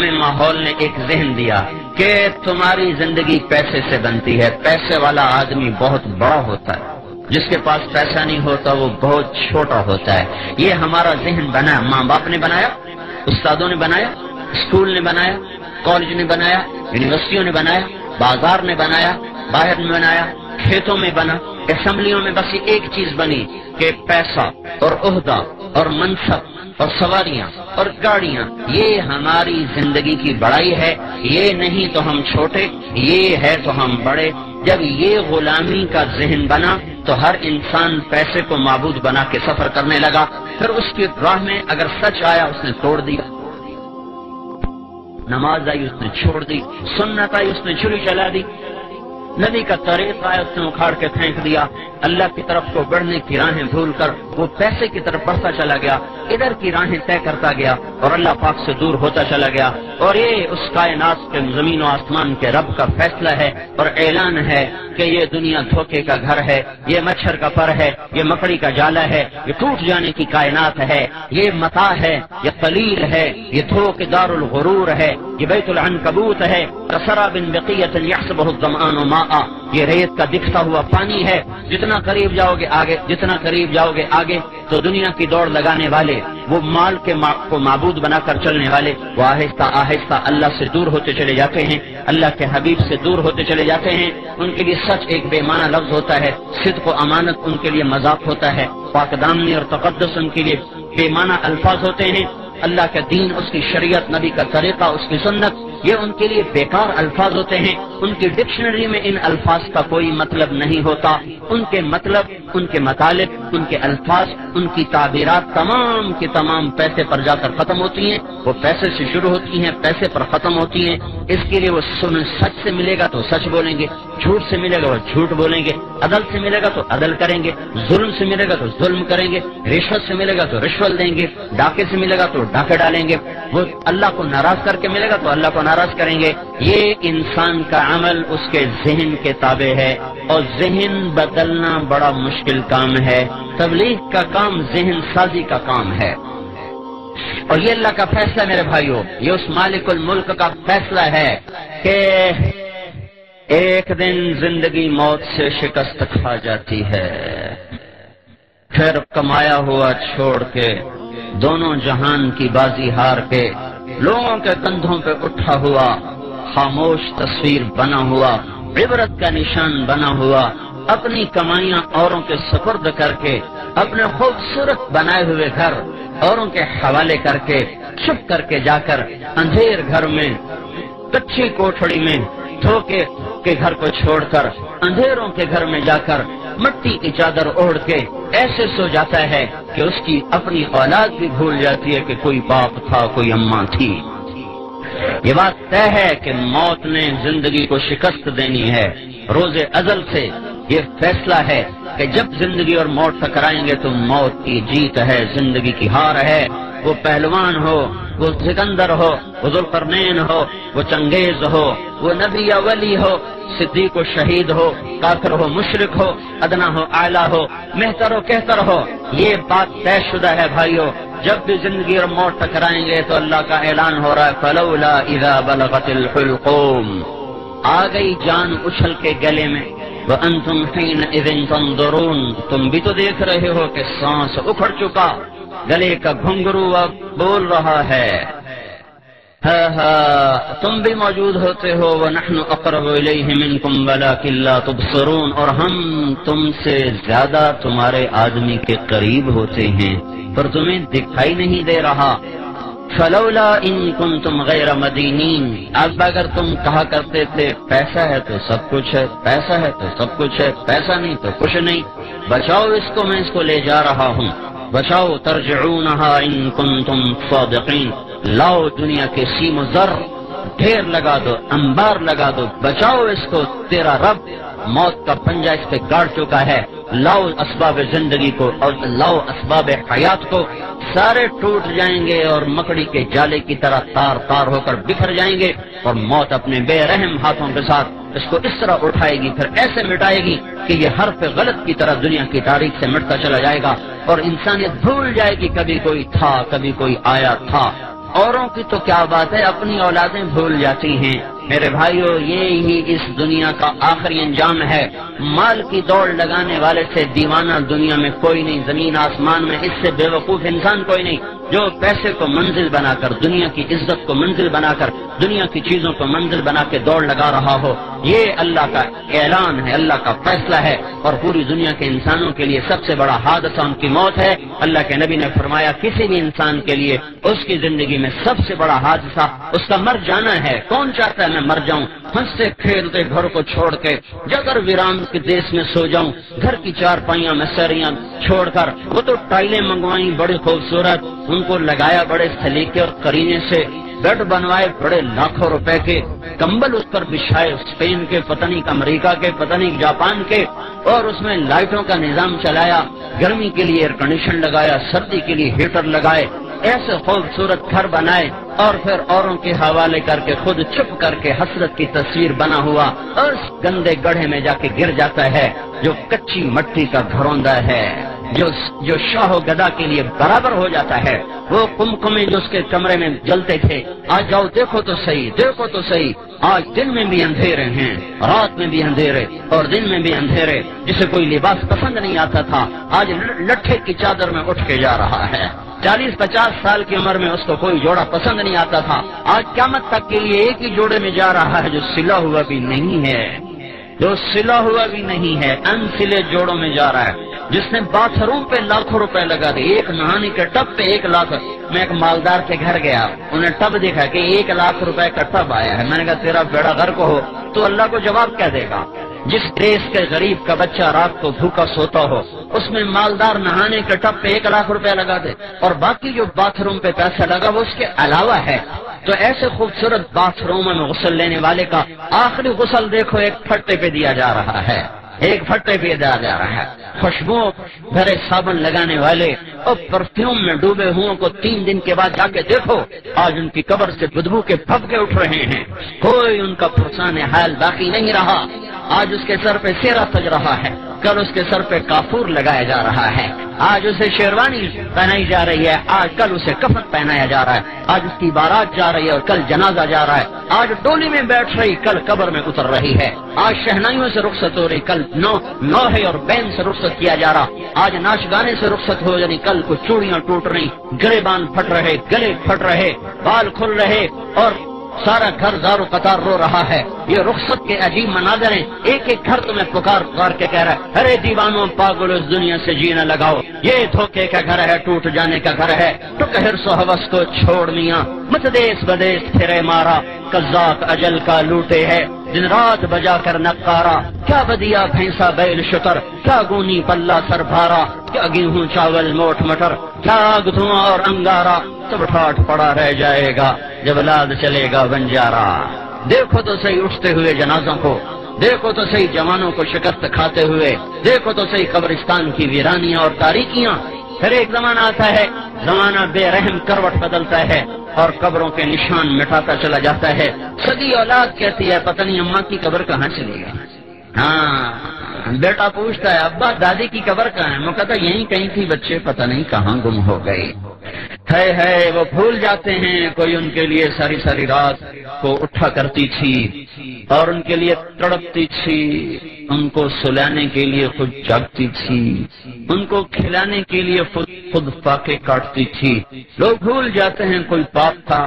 ہمیں ماحول نے ایک ذہن دیا کہ تمہاری زندگی پیسے سے بنتی ہے، پیسے والا آدمی بہت بڑا ہوتا ہے، جس کے پاس پیسہ نہیں ہوتا وہ بہت چھوٹا ہوتا ہے۔ یہ ہمارا ذہن بنا، ماں باپ نے بنایا، استادوں نے بنایا، اسکول نے بنایا، کالج نے بنایا، یونیورسٹیوں نے بنایا، بازار نے بنایا، باہر میں بنایا، کھیتوں میں بنا، اسمبلیوں میں بس یہ ایک چیز بنی کہ پیسہ اور عہدہ اور منصب اور سواریاں اور گاڑیاں، یہ ہماری زندگی کی بڑائی ہے، یہ نہیں تو ہم چھوٹے، یہ ہے تو ہم بڑے۔ جب یہ غلامی کا ذہن بنا تو ہر انسان پیسے کو معبود بنا کے سفر کرنے لگا، پھر اس کی راہ میں اگر سچ آیا اس نے توڑ دیا، نماز آئی اس نے چھوڑ دی، سنت آئی اس نے چھری چلا دی، نبی کا طریق آیا اس نے اکھاڑ کے پھینک دیا، اللہ کی طرف کو بڑھنے کی راہیں بھول کر وہ پیسے کی طرف بڑھتا چلا گیا، ادھر کی راہیں طے کرتا گیا اور اللہ پاک سے دور ہوتا چلا گیا۔ اور یہ اس کائنات کے زمین و آسمان کے رب کا فیصلہ ہے اور اعلان ہے کہ یہ دنیا دھوکے کا گھر ہے، یہ مچھر کا پر ہے، یہ مکڑی کا جالا ہے، یہ ٹوٹ جانے کی کائنات ہے، یہ متاع ہے، یہ قلیل ہے، یہ دھوکے دار الغرور ہے، یہ بیت العنکبوت ہے، کسراب بقیۃ یحسبہ الظمآن ماء، یہ ریت کا دکھتا ہوا پانی ہے، جتنا قریب جاؤ گے آگے، جتنا قریب جاؤ گے آگے تو دنیا کی دوڑ لگانے والے، وہ مال کے کو معبود بنا کر چلنے والے، وہ آہستہ آہستہ اللہ سے دور ہوتے چلے جاتے ہیں، اللہ کے حبیب سے دور ہوتے چلے جاتے ہیں۔ ان کے لیے سچ ایک بے معنی لفظ ہوتا ہے، صدق و امانت ان کے لیے مذاق ہوتا ہے، پاک دامنی اور تقدس ان کے لیے بے معنی الفاظ ہوتے ہیں، اللہ کا دین، اس کی شریعت، نبی کا طریقہ، اس کی سنت، یہ ان کے لیے بیکار الفاظ ہوتے ہیں، ان کی ڈکشنری میں ان الفاظ کا کوئی مطلب نہیں ہوتا، ان کے مطلب، ان کے مطالب، ان کے الفاظ، ان کی تعبیرات تمام کی تمام پیسے پر جا کر ختم ہوتی ہیں، وہ پیسے سے شروع ہوتی ہیں، پیسے پر ختم ہوتی ہیں۔ اس کے لیے وہ سچ سے ملے گا تو سچ بولیں گے، جھوٹ سے ملے گا وہ جھوٹ بولیں گے، عدل سے ملے گا تو عدل کریں گے، ظلم سے ملے گا تو ظلم کریں گے، رشوت سے ملے گا تو رشوت دیں گے، ڈاکے سے ملے گا تو ڈاکے ڈالیں گے، وہ اللہ کو ناراض کر کے ملے گا تو اللہ کو ناراض کریں گے۔ یہ انسان کا عمل اس کے ذہن کے تابع ہے، اور ذہن بدلنا بڑا مشکل کام ہے۔ تبلیغ کا کام ذہن سازی کا کام ہے، اور یہ اللہ کا فیصلہ میرے بھائیوں، یہ اس مالک الملک کا فیصلہ ہے کہ ایک دن زندگی موت سے شکست کھا جاتی ہے، پھر کمایا ہوا چھوڑ کے، دونوں جہان کی بازی ہار کے، لوگوں کے کندھوں پہ اٹھا ہوا خاموش تصویر بنا ہوا، عبرت کا نشان بنا ہوا، اپنی کمائیاں اوروں کے سپرد کر کے، اپنے خوبصورت بنائے ہوئے گھر اوروں کے حوالے کر کے، چھپ کر کے جا کر اندھیر گھر میں، کچی کوٹھڑی میں، دھوکے کے گھر کو چھوڑ کر اندھیروں کے گھر میں جا کر مٹی کی چادر اوڑھ کے ایسے سو جاتا ہے کہ اس کی اپنی اولاد بھی بھول جاتی ہے کہ کوئی باپ تھا، کوئی اماں تھی۔ یہ بات طے ہے کہ موت نے زندگی کو شکست دینی ہے، روز ازل سے یہ فیصلہ ہے کہ جب زندگی اور موت ٹکرائیں گے تو موت کی جیت ہے، زندگی کی ہار ہے۔ وہ پہلوان ہو، وہ سکندر ہو، وہ ذوالقرنین ہو، وہ چنگیز ہو، وہ نبی یا ولی ہو، صدیق و شہید ہو، کافر ہو، مشرک ہو، ادنا ہو، اعلیٰ ہو، مہتر ہو، کہتر ہو، یہ بات طے شدہ ہے بھائیو۔ جب بھی زندگی اور موت ٹکرائیں گے تو اللہ کا اعلان ہو رہا ہے فلولا اذا بلغت الحلقوم، آ گئی جان اچھل کے گلے میں، وانتم حینئذ تنظرون، تم بھی تو دیکھ رہے ہو کہ سانس اکھڑ چکا، گلے کا گھنگرو اب بول رہا ہے، تم بھی موجود ہوتے ہو، وَنَحْنُ أَقْرَبُ إِلَيْهِ مِنْكُمْ وَلَكِنْ لَا تُبْصِرُونَ، اور ہم تم سے زیادہ تمہارے آدمی کے قریب ہوتے ہیں پر تمہیں دکھائی نہیں دے رہا۔ فَلَوْلَا إِن كُنْتُمْ غَيْرَ مَدِينِينَ، اب اگر تم کہا کرتے تھے پیسہ ہے تو سب کچھ ہے، پیسہ ہے تو سب کچھ ہے، پیسہ نہیں تو کچھ نہیں، بچاؤ اس کو، میں اس کو لے جا رہا ہوں، بچاؤ، ترجعونها ان کنتم صادقین، لاؤ دنیا کے سیم و زر ڈھیر لگا دو، انبار لگا دو، بچاؤ اس کو، تیرا رب موت کا پنجہ اس پہ گاڑ چکا ہے، لاؤ اسباب زندگی کو اور لاؤ اسباب حیات کو، سارے ٹوٹ جائیں گے اور مکڑی کے جالے کی طرح تار تار ہو کر بکھر جائیں گے، اور موت اپنے بے رحم ہاتھوں کے ساتھ اس کو اس طرح اٹھائے گی، پھر ایسے مٹائے گی کہ یہ حرف غلط کی طرح دنیا کی تاریخ سے مٹتا چلا جائے گا، اور انسانیت بھول جائے گی کبھی کوئی تھا، کبھی کوئی آیا تھا، اوروں کی تو کیا بات ہے، اپنی اولادیں بھول جاتی ہیں۔ میرے بھائیو، یہ ہی اس دنیا کا آخری انجام ہے۔ مال کی دوڑ لگانے والے سے دیوانہ دنیا میں کوئی نہیں، زمین آسمان میں اس سے بے وقوف انسان کوئی نہیں، جو پیسے کو منزل بنا کر، دنیا کی عزت کو منزل بنا کر، دنیا کی چیزوں کو منزل بنا کے دوڑ لگا رہا ہو۔ یہ اللہ کا اعلان ہے، اللہ کا فیصلہ ہے، اور پوری دنیا کے انسانوں کے لیے سب سے بڑا حادثہ ان کی موت ہے۔ اللہ کے نبی نے فرمایا، کسی بھی انسان کے لیے اس کی زندگی میں سب سے بڑا حادثہ اس کا مر جانا ہے۔ کون چاہتا ہے میں مر جاؤں، ہنستے کھیلتے گھر کو چھوڑ کے جگر ویران کے دیش میں سو جاؤں، گھر کی چار پائیاں میں سریاں چھوڑ کر؟ وہ تو ٹائلیں منگوائیں بڑی خوبصورت، ان کو لگایا بڑے سلیقے اور قرینے سے، بیڈ بنوائے بڑے لاکھوں روپے کے، کمبل اس پر بچھائے اسپین کے، پتہ نہیں امریکہ کے، پتہ نہیں جاپان کے، اور اس میں لائٹوں کا نظام چلایا، گرمی کے لیے ایئر کنڈیشن لگایا، سردی کے لیے ہیٹر لگائے، ایسے خوبصورت گھر بنائے، اور پھر اوروں کے حوالے کر کے خود چپ کر کے حسرت کی تصویر بنا ہوا اس گندے گڑھے میں جا کے گر جاتا ہے جو کچی مٹی کا گھروندا ہے، جو شاہ و گدا کے لیے برابر ہو جاتا ہے۔ وہ کمکمے جو اس کے کمرے میں جلتے تھے، آج جاؤ دیکھو تو صحیح، دیکھو تو صحیح، آج دن میں بھی اندھیرے ہیں، رات میں بھی اندھیرے اور دن میں بھی اندھیرے۔ جسے کوئی لباس پسند نہیں آتا تھا، آج لٹھے کی چادر میں اٹھ کے جا رہا ہے۔ 40-50 سال کی عمر میں اس کو کوئی جوڑا پسند نہیں آتا تھا، آج قیامت تک کے لیے ایک ہی جوڑے میں جا رہا ہے جو سلا ہوا بھی نہیں ہے، جو سلا ہوا بھی نہیں ہے، ان سلے جوڑوں میں جا رہا ہے۔ جس نے باتھ روم پہ لاکھوں روپے لگا دی، ایک نہانے کے ٹب پہ 1 لاکھ۔ میں ایک مالدار کے گھر گیا، انہیں ٹب دیکھا کہ 1 لاکھ روپے کا ٹب آیا ہے۔ میں نے کہا تیرا بیڑا غرق ہو تو اللہ کو جواب کیا دے گا؟ جس دیش کے غریب کا بچہ رات کو بھوکا سوتا ہو، اس میں مالدار نہانے کے ٹب پہ 1 لاکھ روپے لگا دے، اور باقی جو باتھ روم پہ پیسہ لگا وہ اس کے علاوہ ہے۔ تو ایسے خوبصورت باتھ روم میں غسل لینے والے کا آخری غسل دیکھو ایک پھٹے پہ دیا جا رہا ہے، ایک پھٹے پہ دیا جا رہا ہے۔ خوشبو بھرے صابن لگانے والے اور پرفیوم میں ڈوبے ہوں کو 3 دن کے بعد جا کے دیکھو، آج ان کی قبر سے بدبو کے پھبکے اٹھ رہے ہیں، کوئی ان کا پرسان حال باقی نہیں رہا۔ آج اس کے سر پہ سیرا سج رہا ہے، کل اس کے سر پہ کافور لگایا جا رہا ہے، آج اسے شیروانی پہنائی جا رہی ہے، آج کل اسے کفن پہنایا جا رہا ہے، آج اس کی بارات جا رہی ہے اور کل جنازہ جا رہا ہے، آج ڈولی میں بیٹھ رہی کل قبر میں اتر رہی ہے، آج شہنائیوں سے رخصت ہو رہی کل نوحے اور بین سے رخصت کیا جا رہا، آج ناچ گانے سے رخصت ہو جانی کل کو چوڑیاں ٹوٹ رہی، گریبان پھٹ رہے، گلے پھٹ رہے، بال کھل رہے، اور سارا گھر زارو قطار رو رہا ہے۔ یہ رخصت کے عجیب مناظر ہیں، ایک ایک گھر تمہیں پکار پکار کے کہہ رہا ہے، ارے دیوانوں پاگل اس دنیا سے جینا لگاؤ، یہ دھوکے کا گھر ہے، ٹوٹ جانے کا گھر ہے، تو حرص و ہوس کو چھوڑ میاں، مت دیس بدیس پھرے مارا، قذاق اجل کا لوٹے ہے، دن رات بجا کر نقارا، کیا بدیا بھینسا بیل شتر، کیا گونی پلہ سر بھارا، کیا گیہوں چاول موٹ مٹر، کیا آگ دھواں اور انگارا، سب ٹھاٹ پڑا رہ جائے گا جب لاد چلے گا بنجارا۔ دیکھو تو صحیح اٹھتے ہوئے جنازوں کو، دیکھو تو صحیح جوانوں کو شکست کھاتے ہوئے، دیکھو تو صحیح قبرستان کی ویرانیاں اور تاریکیاں۔ پھر ایک زمانہ آتا ہے، زمانہ بے رحم کروٹ بدلتا ہے اور قبروں کے نشان مٹاتا چلا جاتا ہے۔ صدی اولاد کہتی ہے پتہ نہیں اماں کی قبر کہاں چلی گئی۔ ہاں، بیٹا پوچھتا ہے ابا دادی کی قبر کہاں ہے؟ میں کہتا یہیں کہیں تھی بچے، پتہ نہیں کہاں گم ہو گئی۔ ہے وہ بھول جاتے ہیں، کوئی ان کے لیے ساری ساری رات کو اٹھا کرتی تھی اور ان کے لیے تڑپتی تھی، ان کو سلانے کے لیے خود جاگتی تھی، ان کو کھلانے کے لیے خود فاقے کاٹتی تھی۔ لوگ بھول جاتے ہیں کوئی باپ تھا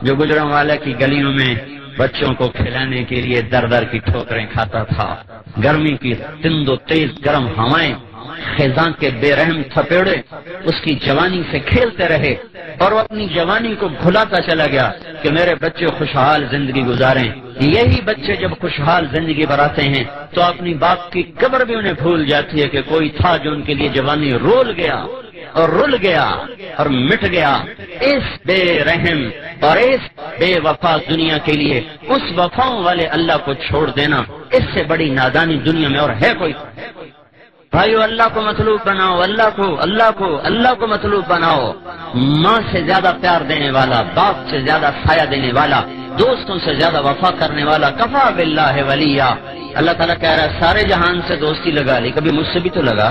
جو گجران والا کی گلیوں میں بچوں کو کھلانے کے لیے در در کی ٹھوکریں کھاتا تھا، گرمی کی تند و تیز گرم ہوائیں، خزاں کے بے رحم تھپیڑے اس کی جوانی سے کھیلتے رہے اور وہ اپنی جوانی کو بھلاتا چلا گیا کہ میرے بچے خوشحال زندگی گزاریں۔ یہی بچے جب خوشحال زندگی بناتے ہیں تو اپنی باپ کی قبر بھی انہیں بھول جاتی ہے کہ کوئی تھا جو ان کے لیے جوانی رول گیا اور رل گیا اور مٹ گیا۔ اس بے رحم اور اس بے وفا دنیا کے لیے اس وفاؤں والے اللہ کو چھوڑ دینا، اس سے بڑی نادانی دنیا میں اور ہے کوئی؟ بھائیو اللہ کو مطلوب بناؤ، اللہ کو مطلوب بناؤ۔ ماں سے زیادہ پیار دینے والا، باپ سے زیادہ سایہ دینے والا، دوستوں سے زیادہ وفا کرنے والا، کفا باللہ ولیہ۔ اللہ تعالیٰ کہہ رہا ہے سارے جہان سے دوستی لگا لی، کبھی مجھ سے بھی تو لگا۔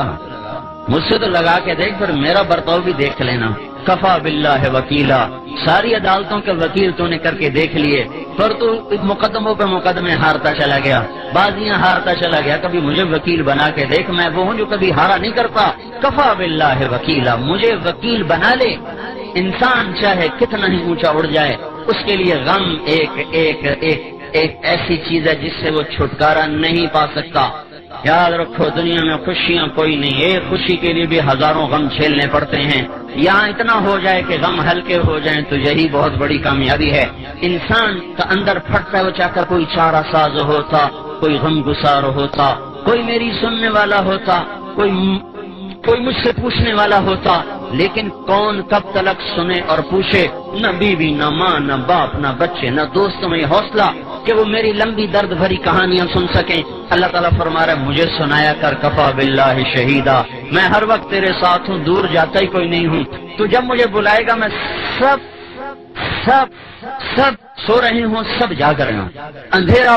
مجھ سے تو لگا کے دیکھ، پھر میرا برتاؤ بھی دیکھ لینا۔ کفا باللہ وکیلا، ساری عدالتوں کے وکیل تو نے کر کے دیکھ لیے، پر تو مقدموں پہ مقدمے ہارتا چلا گیا، بازیاں ہارتا چلا گیا، کبھی مجھے وکیل بنا کے دیکھ، میں وہ ہوں جو کبھی ہارا نہیں کرتا۔ کفا باللہ وکیلا، مجھے وکیل بنا لے۔ انسان چاہے کتنا ہی اونچا اڑ جائے، اس کے لیے غم ایک ایسی چیز ہے جس سے وہ چھٹکارا نہیں پا سکتا۔ یاد رکھو، دنیا میں خوشیاں کوئی نہیں، ایک خوشی کے لیے بھی ہزاروں غم جھیلنے پڑتے ہیں۔ یہاں اتنا ہو جائے کہ غم ہلکے ہو جائیں تو یہی بہت بڑی کامیابی ہے۔ انسان کا اندر پھٹتا ہے، وہ چاہتا کوئی چارہ ساز ہوتا، کوئی غم گسار ہوتا، کوئی میری سننے والا ہوتا، کوئی مجھ سے پوچھنے والا ہوتا، لیکن کون کب تلک سنے اور پوچھے؟ نہ بیوی، نہ ماں، نہ باپ، نہ بچے، نہ دوستوں میں حوصلہ کہ وہ میری لمبی درد بھری کہانیاں سن سکیں۔ اللہ تعالیٰ فرما رہا ہے مجھے سنایا کر، کفا باللہ شہیدا، میں ہر وقت تیرے ساتھ ہوں، دور جاتا ہی کوئی نہیں ہوں۔ تو جب مجھے بلائے گا میں سب سو رہے ہوں، سب جاگ رہے ہوں، اندھیرا